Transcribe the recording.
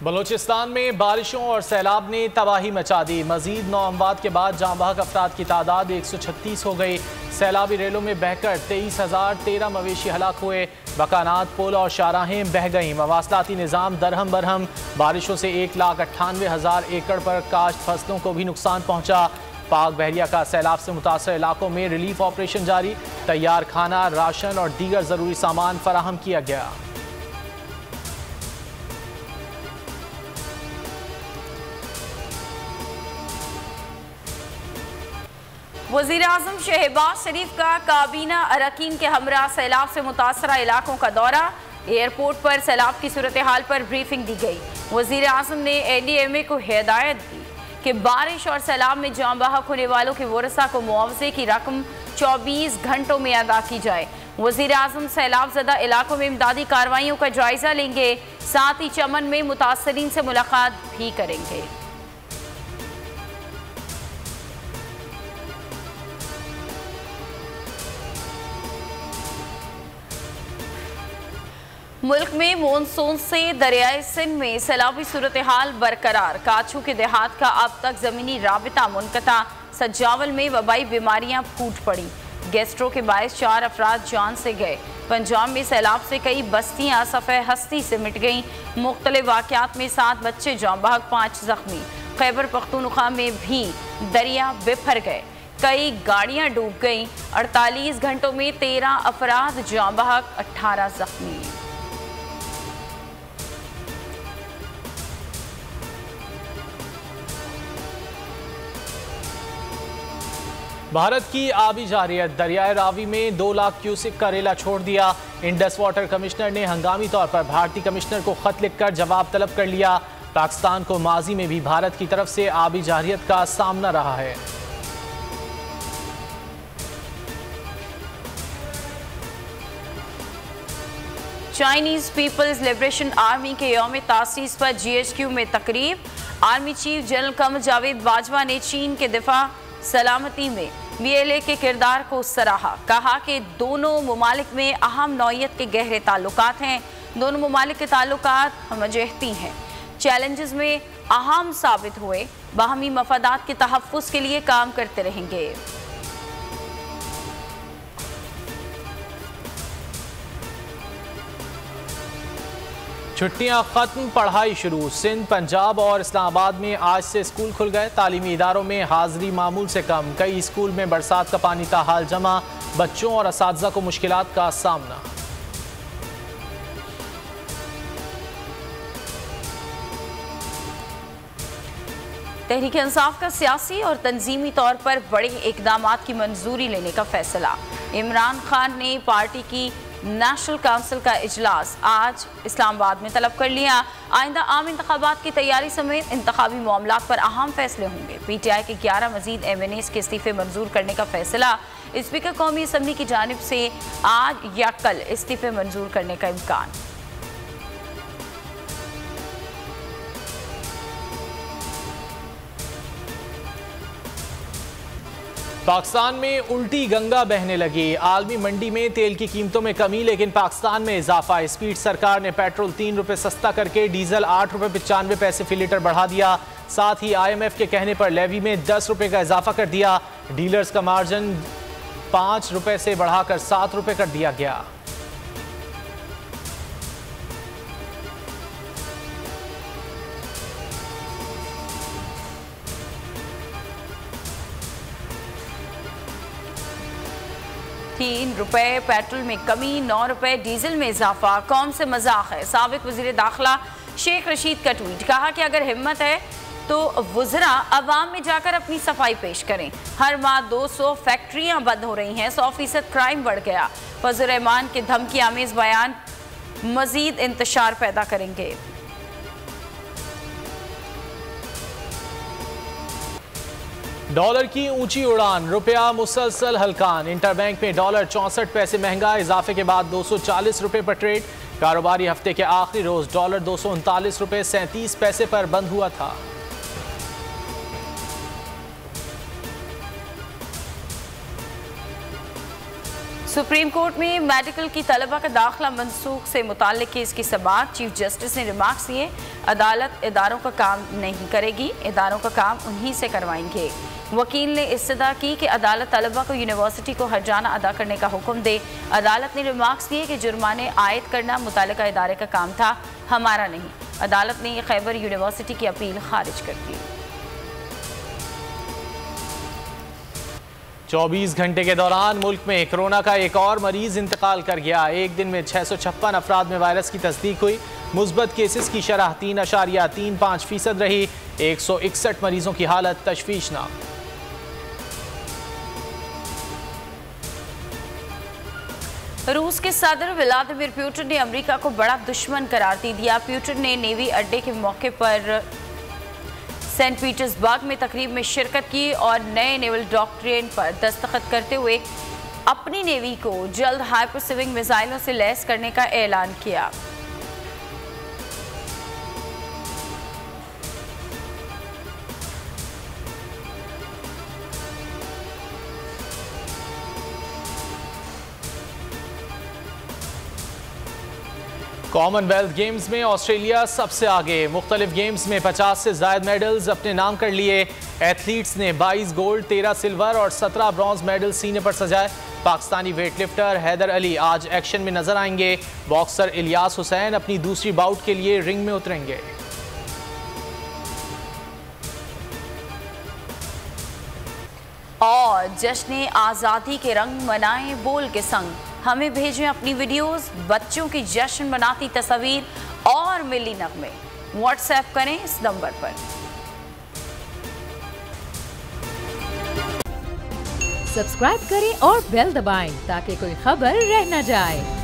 बलूचिस्तान में बारिशों और सैलाब ने तबाही मचा दी। मजीद 9 अमवात के बाद जाँ बहक अफराद की तादाद 136 हो गई। सैलाबी रेलों में बहकर 23,013 मवेशी हलाक हुए। मकानात, पुल और शाहराहें बह गईं। मवासलाती निज़ाम दरहम बरहम। बारिशों से 1,98,000 एकड़ पर काश्त फसलों को भी नुकसान पहुँचा। पाक बहरिया का सैलाब से मुतासर इलाकों में रिलीफ ऑपरेशन जारी। तैयार खाना, राशन और दीगर ज़रूरी सामान फराहम किया गया। वज़ीर-ए-आज़म शहबाज शरीफ का काबीना अरकान के हमरा सैलाब से मुतासरा इलाकों का दौरा। एयरपोर्ट पर सैलाब की सूरत हाल पर ब्रीफिंग दी गई। वज़ीर-ए-आज़म ने NDMA को हिदायत दी कि बारिश और सैलाब में जाँ बहक होने वालों के वरसा को मुआवजे की रकम 24 घंटों में अदा की जाए। वज़ीर-ए-आज़म सैलाब ज़दा इलाकों में इमदादी कार्रवाइयों का जायजा लेंगे। साथ ही चमन में मुतासरीन से मुलाकात भी करेंगे। मुल्क में मानसून से दरियाए सिंध में सैलाबी सूरत हाल बरकरार। काछू के देहात का अब तक ज़मीनी राबिता मुनक़ता। सजावल में वबाई बीमारियां फूट पड़ी। गैस्ट्रो के बायस 4 अफराद जान से गए। पंजाब में सैलाब से कई बस्तियां सफ़े हस्ती से मिट गईं। मुख्तलिफ वाक़यात में 7 बच्चे जाँ बहक, 5 जख्मी। खैबर पख्तूनख्वा में भी दरिया बिफर गए। कई गाड़ियां डूब गईं। 48 घंटों में 13 अफराद जाँ बहक, 18 जख्मी। भारत की आबी जारियत। दरियाए रावी में 2 लाख क्यूसिक का रेला छोड़ दिया। इंडस वाटर कमिश्नर ने हंगामी तौर पर भारतीय कमिश्नर को खत लिखकर जवाब तलब कर लिया। पाकिस्तान को माजी में भी भारत की तरफ से आबी जारियत का सामना रहा है। चाइनीज पीपल्स लिबरेशन आर्मी के यौम तासीस पर GHQ में तकरीब। Army chief general Qamar Javed Bajwa ने चीन के दिफा सलामती में VLA के किरदार को सराहा। कहा कि दोनों मुमालिक में अहम नौइयत के गहरे ताल्लुकात हैं। दोनों मुमालिक के ताल्लुकात हमजहती हैं, चैलेंजेस में अहम साबित हुए। बाहमी मफादात के तहफ़्फ़ुज़ के लिए काम करते रहेंगे। छुट्टियां खत्म, पढ़ाई शुरू। सिंध, पंजाब और इस्लामाबाद में आज से स्कूल खुल गए। तालीमी इदारों में हाजिरी मामूल से कम। कई स्कूल में बरसात का पानी ताहाल जमा। बच्चों और असातिज़ा को मुश्किलात का सामना। तहरीक इंसाफ का सियासी और तंजीमी तौर पर बड़े इकदामात की मंजूरी लेने का फैसला। इमरान खान ने पार्टी की नेशनल काउंसिल का इजलास आज इस्लामाबाद में तलब कर लिया। आइंदा आम इंतखाबात की तैयारी समेत इंतखाबी मामलात पर अहम फैसले होंगे। PTI के 11 मजीद MNAs के इस्तीफे मंजूर करने का फैसला। स्पीकर कौमी असम्बली की जानिब से आज या कल इस्तीफे मंजूर करने का इम्कान। पाकिस्तान में उल्टी गंगा बहने लगी। आलमी मंडी में तेल की कीमतों में कमी, लेकिन पाकिस्तान में इजाफा। स्पीड सरकार ने पेट्रोल 3 रुपये सस्ता करके डीजल 8 रुपये 95 पैसे फी लीटर बढ़ा दिया। साथ ही IMF के कहने पर लेवी में 10 रुपये का इजाफा कर दिया। डीलर्स का मार्जिन 5 रुपये से बढ़ाकर 7 रुपये कर दिया गया। ₹3 पेट्रोल में कमी, 9 रुपये डीजल में इजाफा। कौम से मजाक है। साबिक वजीर दाखिला शेख रशीद का ट्वीट। कहा कि अगर हिम्मत है तो वज़रा अवाम में जाकर अपनी सफाई पेश करें। हर माह 200 फैक्ट्रियां बंद हो रही हैं। 100% क्राइम बढ़ गया। फजल रहमान के धमकी आमेज बयान मजीद इंतशार पैदा करेंगे। डॉलर की ऊंची उड़ान, रुपया मुसलसल हलकान। इंटरबैंक में डॉलर 64 पैसे महंगा। इजाफे के बाद 240 रुपये पर ट्रेड। कारोबारी हफ्ते के आखिरी रोज डॉलर 239 रुपये 37 पैसे पर बंद हुआ था। सुप्रीम कोर्ट में मेडिकल की तलबा का दाखिला मनसूख से मुताल्लिक केस की समाअत। चीफ जस्टिस ने रिमार्क्स दिए, अदालत इदारों का काम नहीं करेगी, इदारों का काम उन्हीं से करवाएंगे। वकील ने इस्तदा की कि अदालत तलबा को यूनिवर्सिटी को हर्जाना अदा करने का हुक्म दे। अदालत ने रिमार्क्स दिए कि जुर्माने आयद करना मुताल्लिका इदारे का काम था, हमारा नहीं। अदालत ने खैबर यूनिवर्सिटी की अपील खारिज कर दी। 24 घंटे के दौरान मुल्क में कोरोना का एक और मरीज इंतकाल कर गया। एक दिन में 656 अफराद में वायरस की तस्दीक हुई। मुस्बत केसेस की शरह 3.35% रही। 161 मरीजों की हालत तशवीशनाक। रूस के सदर व्लादिमीर पुतिन ने अमेरिका को बड़ा दुश्मन करार दे दिया। पुतिन ने नेवी अड्डे के मौके पर सेंट पीटर्सबर्ग में तकरीब में शिरकत की और नए नेवल डॉक्ट्रिन पर दस्तखत करते हुए अपनी नेवी को जल्द हाइपरसोनिक मिसाइलों से लैस करने का ऐलान किया। कॉमनवेल्थ गेम्स में ऑस्ट्रेलिया सबसे आगे। मुख्तलिफ गेम्स में 50 से ज़ायद मेडल्स अपने नाम कर लिए। एथलीट्स ने 22 गोल्ड, 13 सिल्वर और 17 ब्रॉन्ज मेडल सीने पर सजाए। पाकिस्तानी वेटलिफ्टर हैदर अली आज एक्शन में नजर आएंगे। बॉक्सर इलियास हुसैन अपनी दूसरी बाउट के लिए रिंग में उतरेंगे। और जश्न आज़ादी के रंग मनाएं बोल के संग। हमें भेजें अपनी वीडियोस, बच्चों की जश्न मनाती तस्वीर और मिली नगमे। व्हाट्सएप करें इस नंबर पर। सब्सक्राइब करें और बेल दबाएं ताकि कोई खबर रह न जाए।